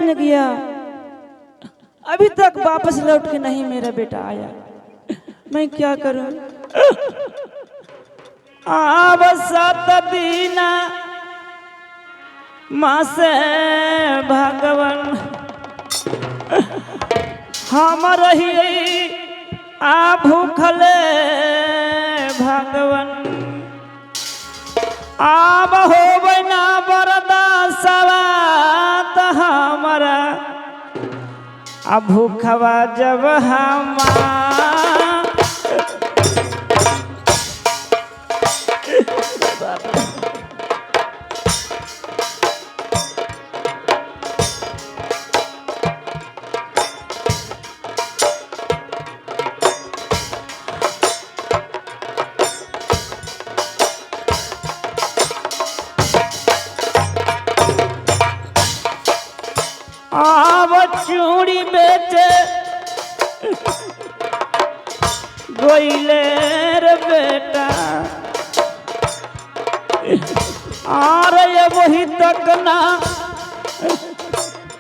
मिल गया, अभी तक वापस लौट के नहीं मेरा बेटा आया। मैं क्या करूं? आब 7 दिन मासे भगवान हम रही आ भूखले भगवान। आब हो बना बरदासवा त हमारा आ भूखवा जब हमारा आब चूड़ी बेचे गोइले रे बेटा, और ये वही तक ना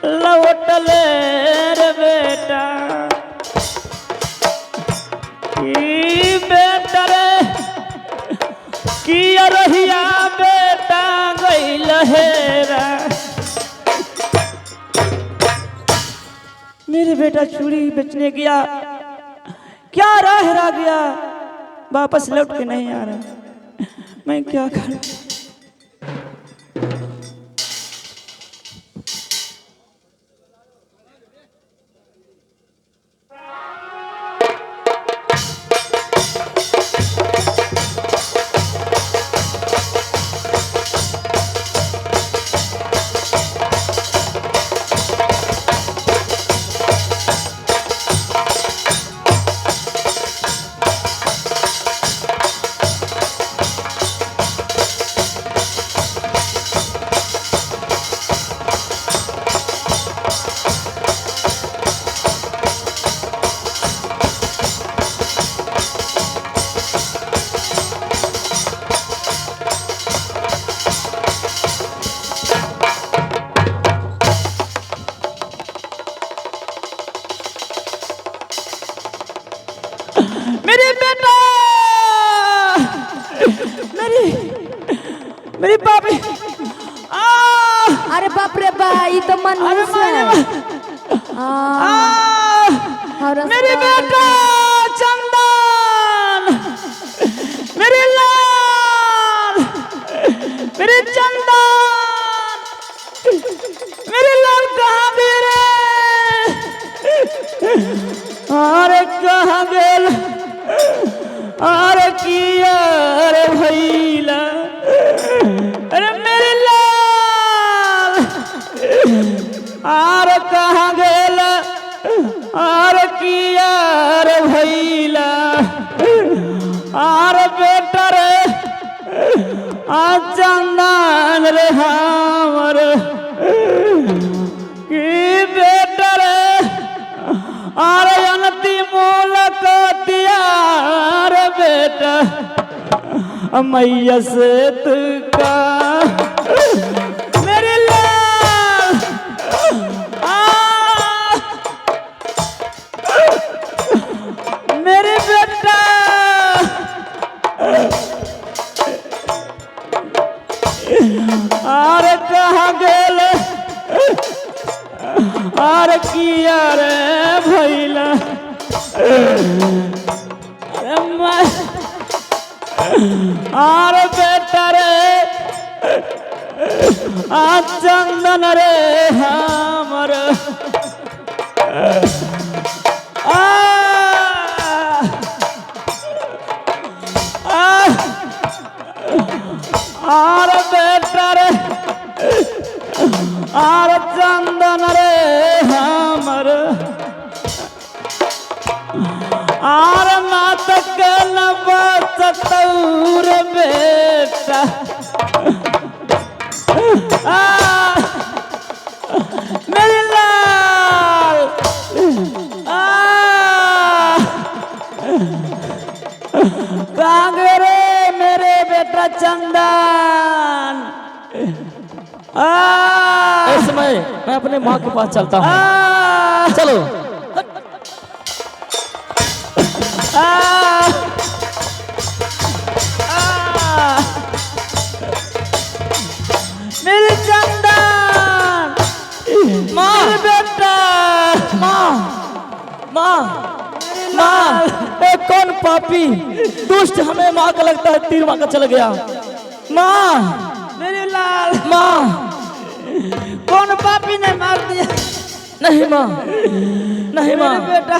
लौटले रे बेटा। ई बेटा रे किया रहिया बेटा गइल हेरा। मेरे बेटा चूड़ी बेचने गया, क्या राह रह गया, वापस लौट के नहीं आ रहा। मैं क्या करूं? मेरी बेटा, मेरी पापी। अरे बाप रे बा, ये तो मनुष्य है। मेरी बेटा चंदन, मेरी लाल, मेरी चंदन, मेरी लाल कहाँ भी रे? अरे कहाँ गेल? अरे किया रे भैला, अरे मेरी लाल, अरे कहाँ गेल? अरे किया रे भैला, अरे बेटा रे आ चंदन रे हमर की बेटा रे। अरे अनति मूलक दिया रे बेटा, मैया से तुका मेरी लाल। मेरी बेटा अरे कहाँ गेल? अरे किया रे भैला, अरे बेटा रे आ चंदन रे हमर अरे बेटा रे अरे चंदन रे हमर आर नाटक न बचतौर बेटा। मेरी लाल कांगे रे मेरे बेटा चंदन। इस समय मैं अपने माँ के पास चलता हूँ। आ, चलो। आ, आ, मेरी चंदन, माँ, मेरी बेटा, माँ, माँ, माँ, ए कौन पापी दुष्ट हमें माँ का लगता है तीर माँ का चल गया। माँ, मेरी लाल, माँ, कौन पापी ने मार दिया? नहीं माँ, नहीं माँ, मेरे बेटा,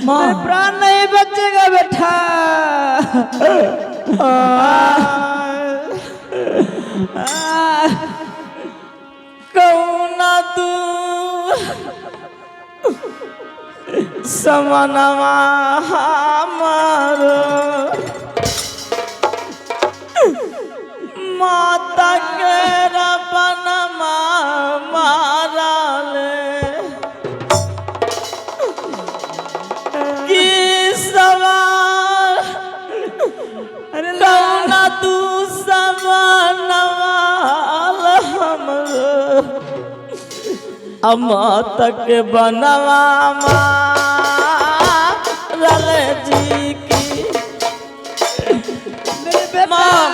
माँ, मेरे प्राण नहीं बचेगा बेटा। कौना तू समनवा हमारो माता के रपनमा मारल की सवार अरे कौना तू समनवा हमरो अम्मा तक बनवा मारल जी की। मेरे बेटा, माँ,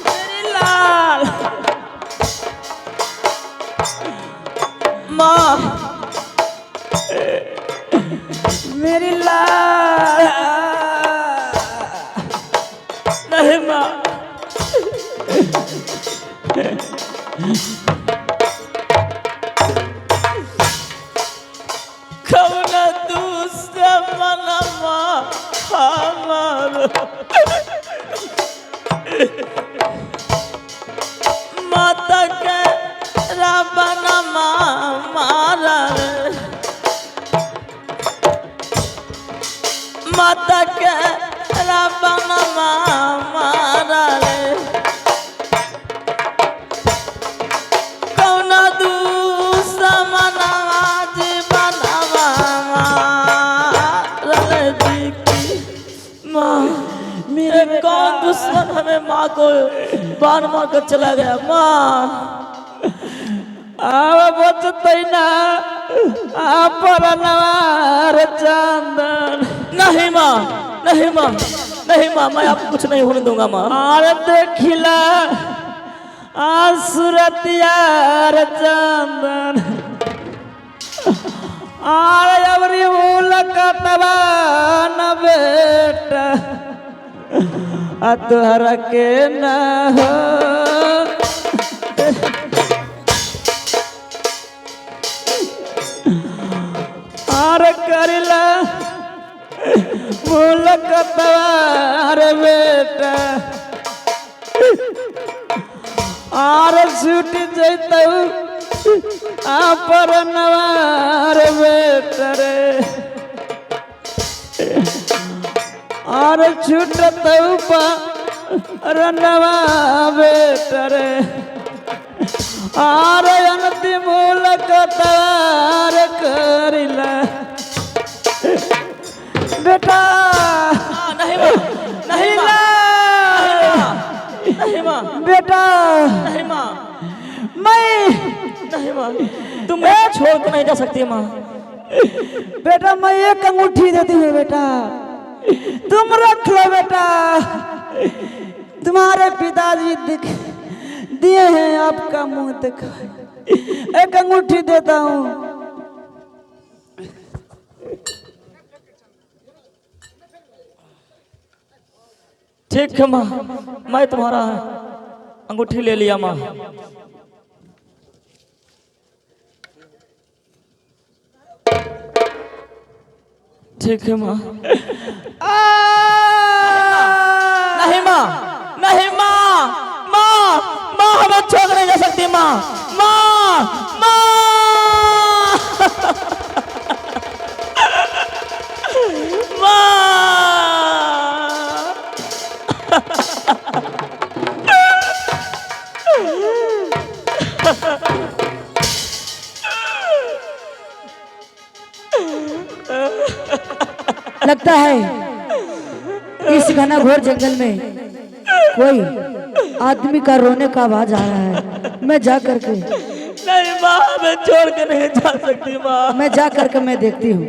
मेरी लाल, माँ, मेरी लाल, नहीं माँ, कौना दूसरा मनवा हमारो माता के रबनमा मारल माता के रबनमा मारल कौना दूसरा मनवा जीवनवा मारल जी की। माँ, मेरे कौन दुश्मन हमें माँ को बाण मार कर चला गया। माँ, आव बचते ना आप नवार चंदन। नहीं माँ, नहीं माँ, नहीं माँ, मैं आपको कुछ नहीं होने दूंगा माँ। अरे देखिला आसुरतियार चंदन, आरे अबरी भूल कतवा न बेटा, आ तुहरा के न हो। आरे करिला भूल कतवा रे बेटा, आरे छूट जैतऊ पर नवार बेटा रे, आरे छूटतऊ पर नवा बेटा रे, आरे अंतिम मुलाकात करिला बेटा। नहीं माँ, नहीं माँ, नहीं माँ, बेटा नहीं माँ, मैं नहीं माँ, तुम मुझे छोड़ के नहीं जा सकती माँ। बेटा मैं एक अंगूठी देती हूँ बेटा, तुम रख लो बेटा। तुम्हारे पिताजी दिए हैं, आपका मुंह दिखा, एक अंगूठी देता हूँ। ठीक है माँ, मैं तुम्हारा अंगूठी ले लिया माँ। ठीक है माँ। नहीं माँ, नहीं माँ, माँ, माँ हमें छोड़ नहीं जा सकती माँ, माँ, माँ, माँ। लगता है इस घना-घोर जंगल में कोई आदमी का रोने का आवाज आ रहा है। मैं जा करके हमें छोड़ के नहीं जा सकती माँ। मैं जा करके मैं देखती हूँ।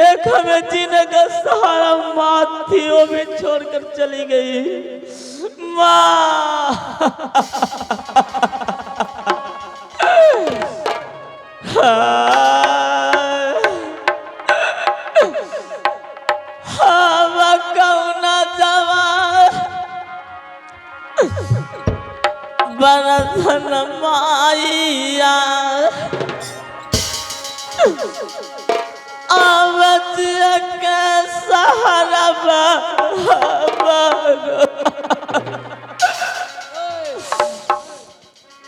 एक हमें जीने का सहारा माँ थी, वो भी छोड़कर चली गई माँ। हम कौना जवा बरधन माइया आवत के सहारा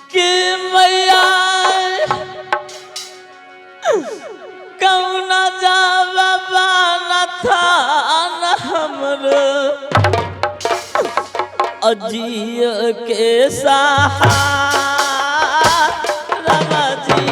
कि मैया कौना जावा बाना था न हमरो अजिय के सहारा जी।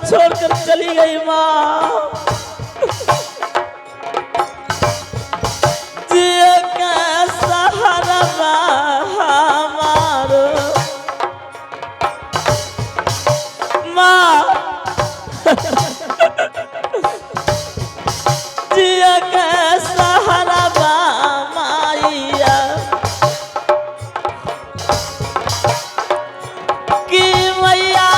छोड़कर चली गई माँ। जिया का सहारा हमारो माँ। जिया का सहारा माइया कि मैया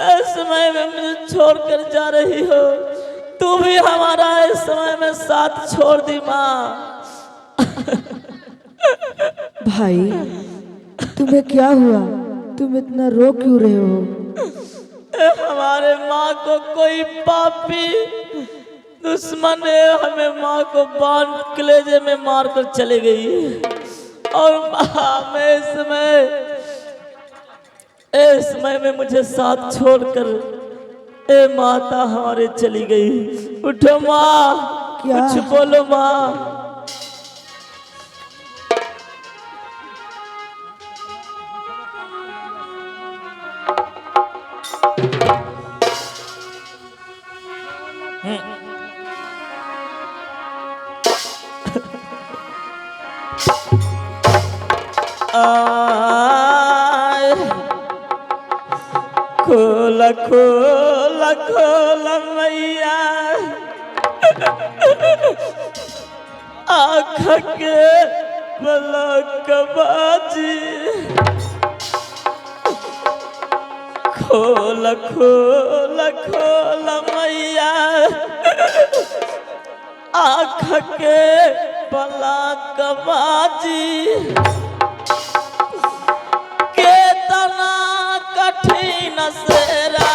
इस समय में मुझे छोड़कर जा रही हो, तू भी हमारा इस समय में साथ छोड़ दी माँ। भाई तुम्हें क्या हुआ? तुम इतना रो क्यों रहे हो? हमारे माँ को कोई पापी दुश्मन ने हमें माँ को बांध कलेजे में मारकर चले गई और माँ मैं इस समय में मुझे साथ छोड़कर ए माता हमारे चली गई। उठो माँ, कुछ बोलो माँ। खोला खोला खोला मैया आँख के पलक बाजी। खोला खोला खोला मैया आँख के पलक बाजी। केतना कठिन सेरा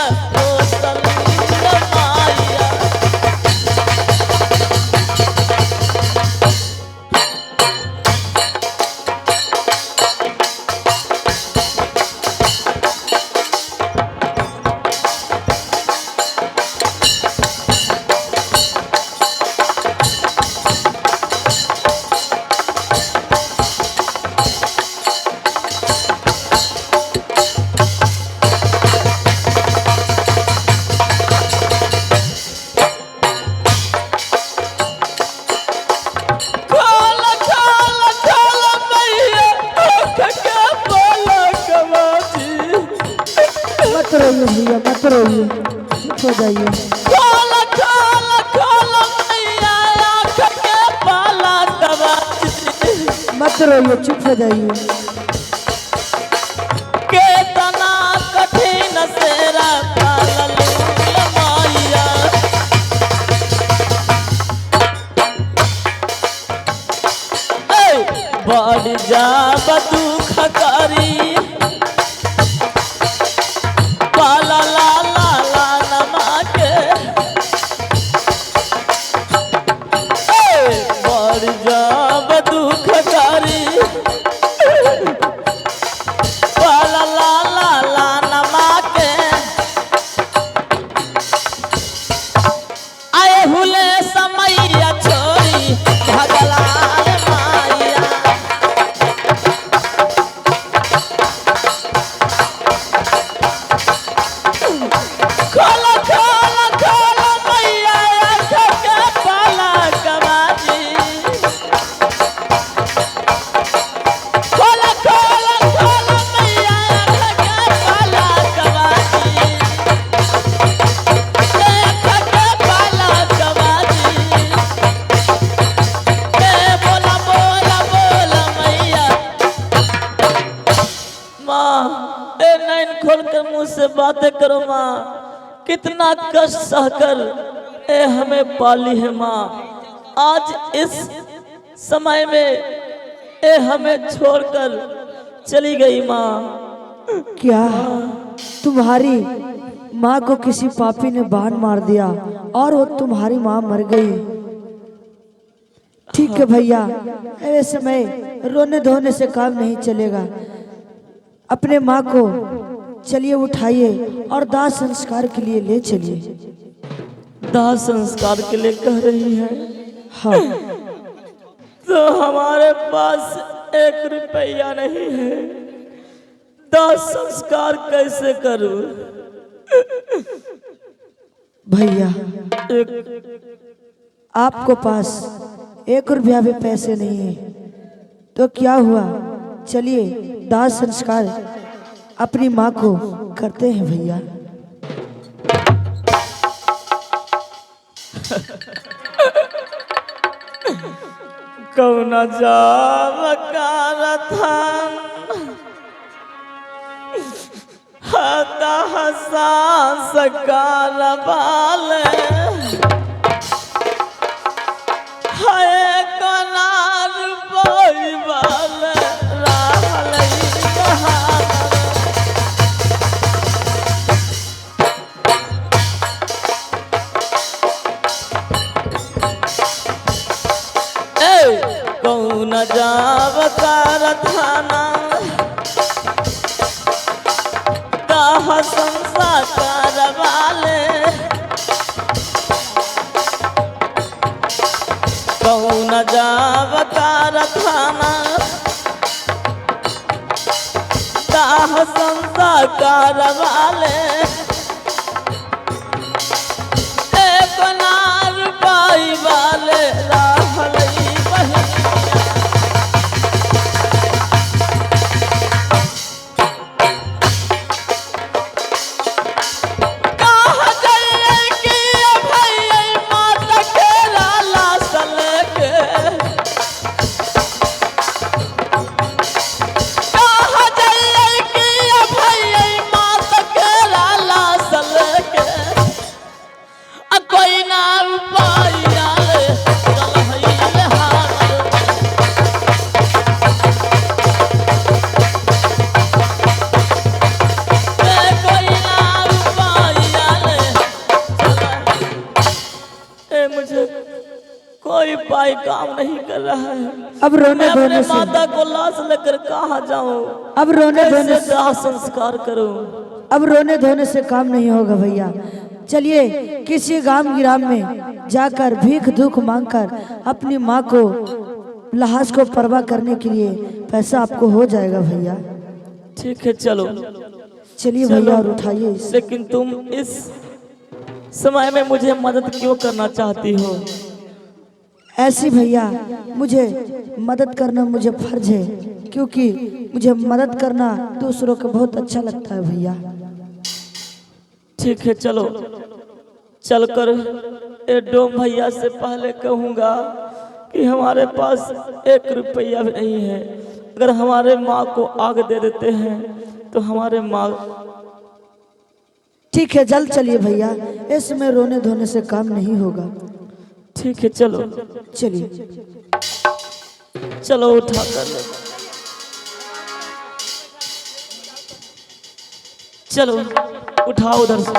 माया भैया मत रोइए, चुप हो जाइए। खोला खोला खोला मैया आँख के पलक बाजी। मत रोइए, चुप हो जाइए। केतना कठिन सेरा पालल माया। बढ़ जाब दुख करी पाला ला ला ला नमा के। बढ़ जाब दुख करी खोलकर मुंह से बातें करो माँ। कितना कष्ट सहकर ए हमें पाली है माँ। आज इस समय में ए हमें छोड़कर चली गई माँ। क्या तुम्हारी माँ को किसी पापी ने बाण मार दिया और वो तुम्हारी माँ मर गई? ठीक है भैया, ऐसे में रोने धोने से काम नहीं चलेगा। अपने माँ को चलिए उठाइए और दाह संस्कार के लिए ले चलिए। दाह संस्कार के लिए कह रही है? हाँ। तो हमारे पास 1 रुपया नहीं है, दाह संस्कार कैसे करूं? भैया आपको पास 1 रुपया भी पैसे नहीं है तो क्या हुआ, चलिए दाह संस्कार अपनी माँ को करते हैं भैया। कौन जाब कारथन दाह संस्कार बाले है कनार बोई बाले रहलई कहार। कौन जाब कारथाना दाह संस्कार वाले, कौन जाब कारथाना दाह संस्कार वाले, एक नार पाई वाले रहलई कोई पाई काम नहीं कर रहा है। अब रोने मैं धोने अपने से माता को लाश लेकर कहाँ जाऊं? अब रोने धोने कैसे से दाह संस्कार करूं? अब रोने धोने से काम नहीं होगा भैया। चलिए किसी गांव गिराम में जाकर भीख दुख मांगकर अपनी माँ को लाश को परवाह करने के लिए पैसा आपको हो जाएगा भैया। ठीक है चलो। चलिए भैया और उठाइए इसे। लेकिन तुम इस समय में मुझे मदद क्यों करना चाहती हो? ऐसी भैया मुझे मदद करना मुझे फर्ज है, क्योंकि मुझे मदद करना दूसरों को बहुत अच्छा लगता है भैया। ठीक है चलो, चलकर ए डोम भैया से पहले कहूँगा कि हमारे पास 1 रुपया भी नहीं है। अगर हमारे माँ को आग दे देते हैं तो हमारे माँ। ठीक है जल्द चलिए भैया, इसमें रोने धोने से काम नहीं होगा। ठीक है चलो। चलिए चलो उठा कर ले, चलो उठाओ उधर से।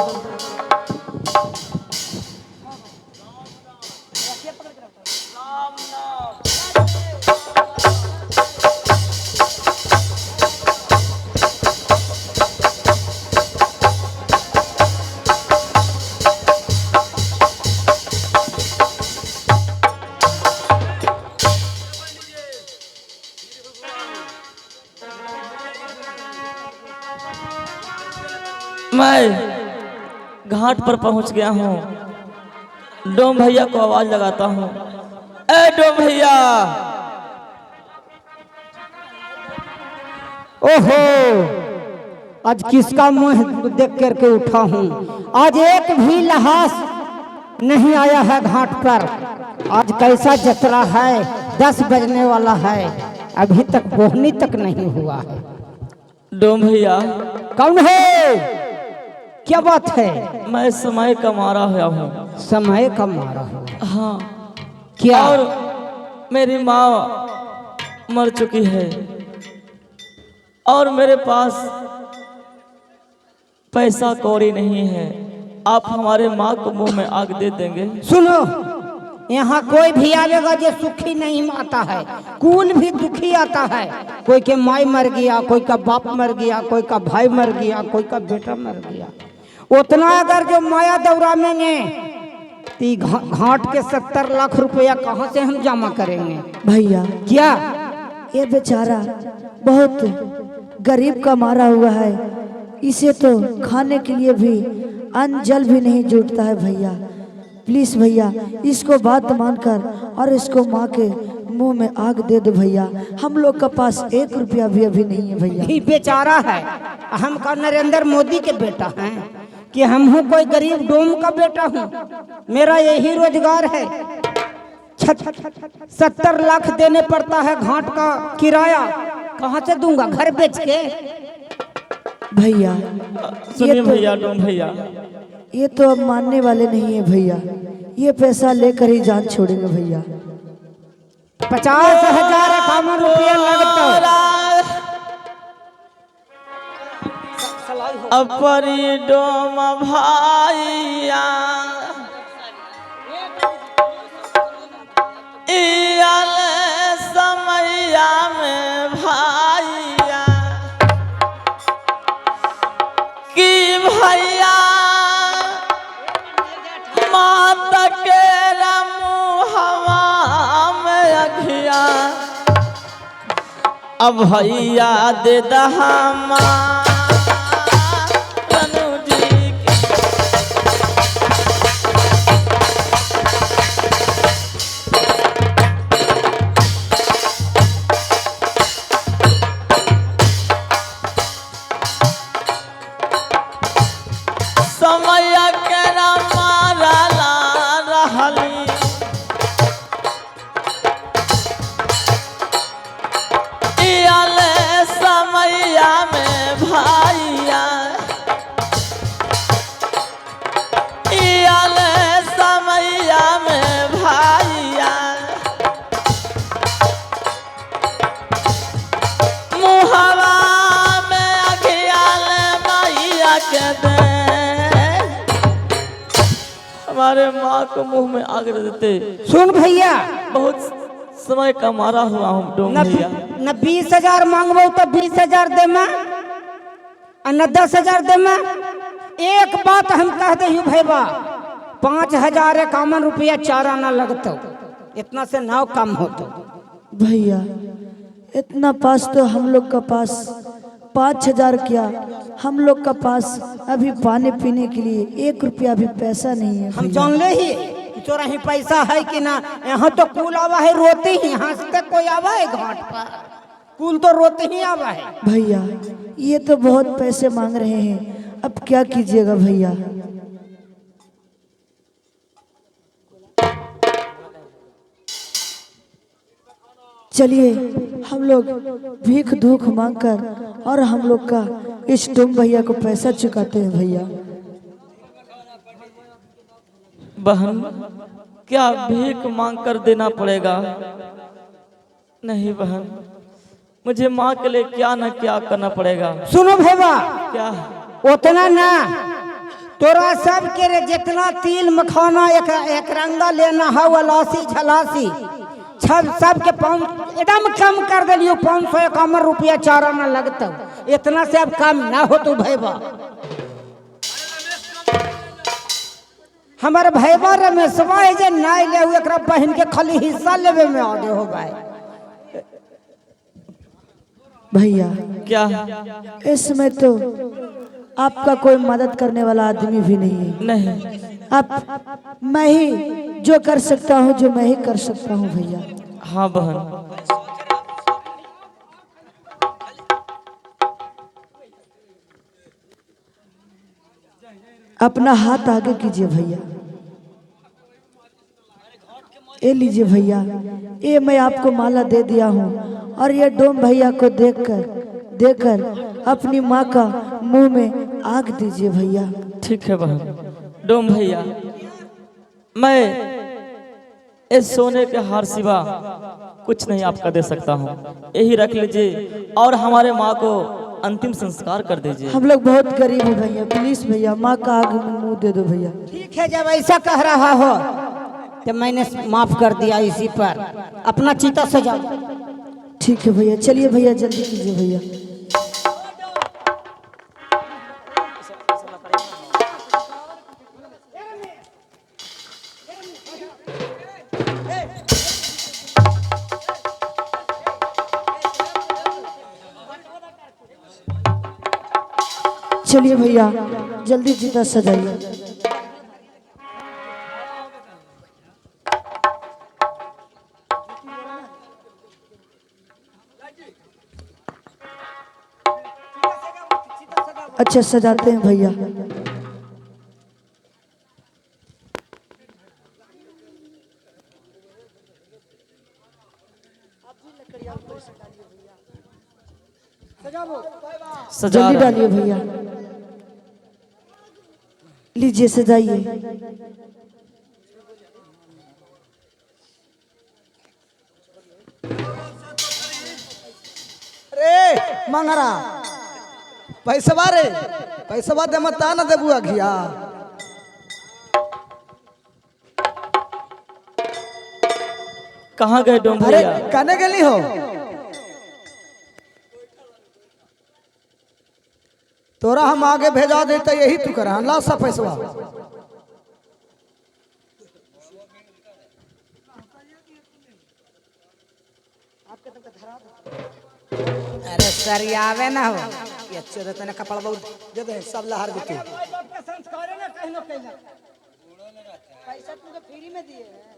मैं घाट पर पहुंच गया हूं। डोम भैया को आवाज लगाता हूं, ए डोम भैया। ओहो, आज किसका मुंह देख करके उठा हूँ। आज एक भी लाश नहीं आया है घाट पर। आज कैसा जतरा है, 10 बजने वाला है, अभी तक बोहनी तक नहीं हुआ है। डोम भैया कौन है? क्या बात है? मैं समय का मारा हुआ हूँ। समय का मारा हो? हाँ। क्या? और मेरी माँ मर चुकी है और मेरे पास पैसा कौड़ी नहीं है। आप हमारे माँ को मुंह में आग दे देंगे? सुनो, यहाँ कोई भी आवेगा जो सुखी नहीं आता है, कुल भी दुखी आता है। कोई के माई मर गया, कोई का बाप मर गया, कोई का भाई मर गया, कोई का बेटा मर गया। उतना अगर जो माया दौरा में घाट के 70 लाख रुपया कहाँ से हम जमा करेंगे भैया? क्या? ये बेचारा बहुत गरीब का मारा हुआ है, इसे तो खाने के लिए भी अन्न जल भी नहीं जुटता है भैया। प्लीज भैया, इसको बात मानकर और इसको माँ के मुंह में आग दे दो भैया। हम लोग के पास 1 रुपया भी अभी नहीं है भैया। ये बेचारा है, हम का नरेंद्र मोदी के बेटा हैं कि हम हूँ कोई गरीब डोम का बेटा हूँ? मेरा यही रोजगार है। 70 लाख देने पड़ता है घाट का किराया, कहाँ से दूंगा? घर बेच के? भैया सुनिए भैया, डोम भैया, ये तो अब मानने वाले नहीं है भैया। ये पैसा लेकर ही जान छोड़ेंगे भैया। 50,000 रुपया लगता। अपरी डोम भाइया इयाल समैया में भाइया कि भैया मात के मुहवा में अखिया अब भैया दे दहमा हमारे माँ को मुंह में आग देते। सुन भैया, बहुत समय का मारा हुआ हूँ डोम भैया। न 20,000 मांगबो तो 20,000 दे में और न 10,000 दे में। एक बात हम कह दे भैया, 5,051 रुपया चारा न लगतो, इतना से नाव कम होतो। भैया इतना पास तो हम लोग का पास 5,000 क्या, हम लोग का पास अभी पानी पीने के लिए 1 रुपया भी पैसा नहीं है। हम जान ले ही तोरा ही पैसा है कि ना। यहाँ तो कुल आवा है रोते ही, यहाँ से कोई आवा है घाट पर, कुल तो रोते ही आवा है। भैया ये तो बहुत पैसे मांग रहे हैं, अब क्या कीजिएगा भैया? चलिए हम लोग भीख धूख मांगकर और हम लोग का इस डोम भैया को पैसा चुकाते हैं भैया। बहन, क्या भीख मांग कर देना पड़ेगा? नहीं बहन, मुझे माँ के लिए क्या न क्या करना पड़ेगा। सुनो भैया, क्या? उतना ना, तोरा सब के रे जितना तिल मखाना एक रंगा लेना है, वलासी झलासी सब के एकदम कम कर दिलियो। 551 रुपया चारा न लगता, इतना से अब कम ना हो तो भैया। हमारे भैया रमेशवा है जे नहीं ले हुए, एकरा बहन के खाली हिस्सा लेवे में आगे हो गए। भैया क्या? इसमें तो आपका कोई मदद करने वाला आदमी भी नहीं है। नहीं, आप मैं ही जो कर सकता हूँ, जो मैं ही कर सकता हूँ भैया। हाँ बहन, अपना हाथ आगे कीजिए भैया। ये लीजिए भैया, ये मैं आपको माला दे दिया हूँ और ये डोम भैया को देकर अपनी माँ का मुंह में आग दीजिए भैया। ठीक है बहन। डोम भैया, मैं इस सोने के हार सिवा कुछ नहीं आपका दे सकता हूँ, यही रख लीजिए और हमारे माँ को अंतिम संस्कार कर दीजिए। हम लोग बहुत गरीब हैं भैया, प्लीज भैया माँ का आग में मुंह दे दो भैया। ठीक है, जब ऐसा कह रहा हो तो मैंने माफ कर दिया, इसी पर अपना चीता सजाओ। ठीक है भैया, चलिए भैया जल्दी कीजिए भैया। चलिए भैया जल्दी चिता सजाइए। अच्छा सजाते हैं भैया। जल्दी डालिए भैया, लीजिए सजाइए। अरे मंगरा पैसवा रे, पैसवा दे मत ना देबू अघिया। कहाँ गए डोम अरे भैया? कहने गेली हो तोरा हम आगे भेजा देते, यही तू कर ला सा पैसवा। अरे सरियावे ना हो, ये अच्छे रहते ना, कपड़ा बहुत दे दे, सब लहर देते। पैसा तुमको फ्री में दिए हैं।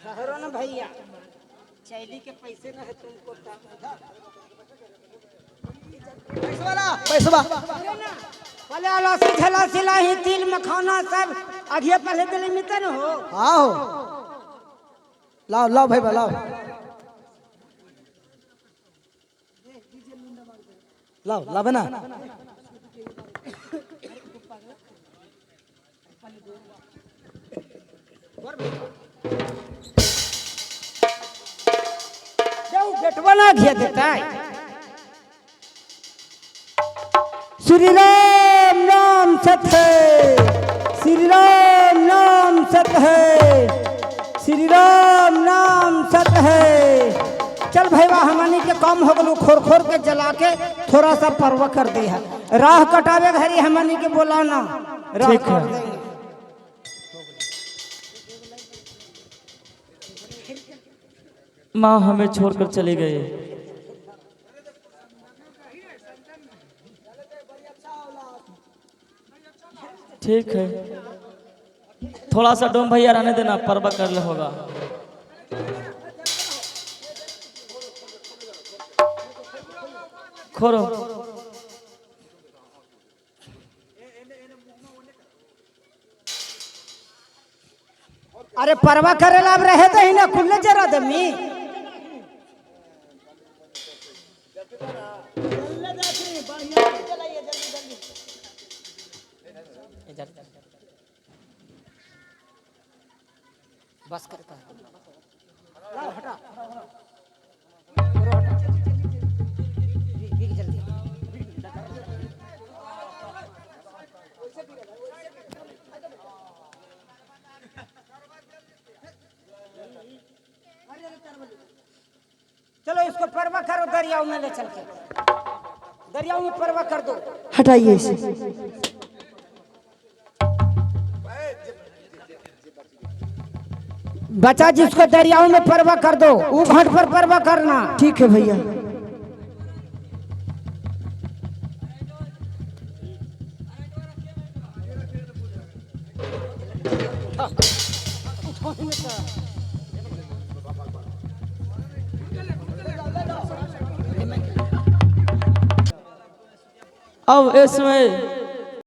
ठहरो ना भैया, चैली के पैसे ना है तुमको। पैसवा पहले अलासी झला सिलाही तिल मखाना सब आगे पहले दिल्ली में तो न हो। हाँ हो, लाओ लाओ भाई लाओ लाओ लाओ ना। गेटवा ना घिया देता है। श्री राम नाम सत है, श्री राम नाम सत है, श्री राम नाम सत है। चल भैया हमनी के काम हो गलू, खोर खोर के जला के थोड़ा सा परवा कर दे है। राह कटावे घरी हमनी के बोलाना, राह ठीक है। काट देंगे। माँ हमें छोड़कर चले गए। ठीक है, थोड़ा सा डोम भैया रहने देना, परवा कर ले होगा। खोरो अरे परवा करेला अब रहे तो ही ना खुले जरा दमी। बस करता है, हटा जल्दी। चलो इसको परवा करो, दरियाओं में ले चल के दरियाओं में परवा कर दो। हटाइए इसे। बच्चा जिसको दरियाओं में परवा कर दो, वो घाट पर परवा करना। ठीक है भैया। अब इसमें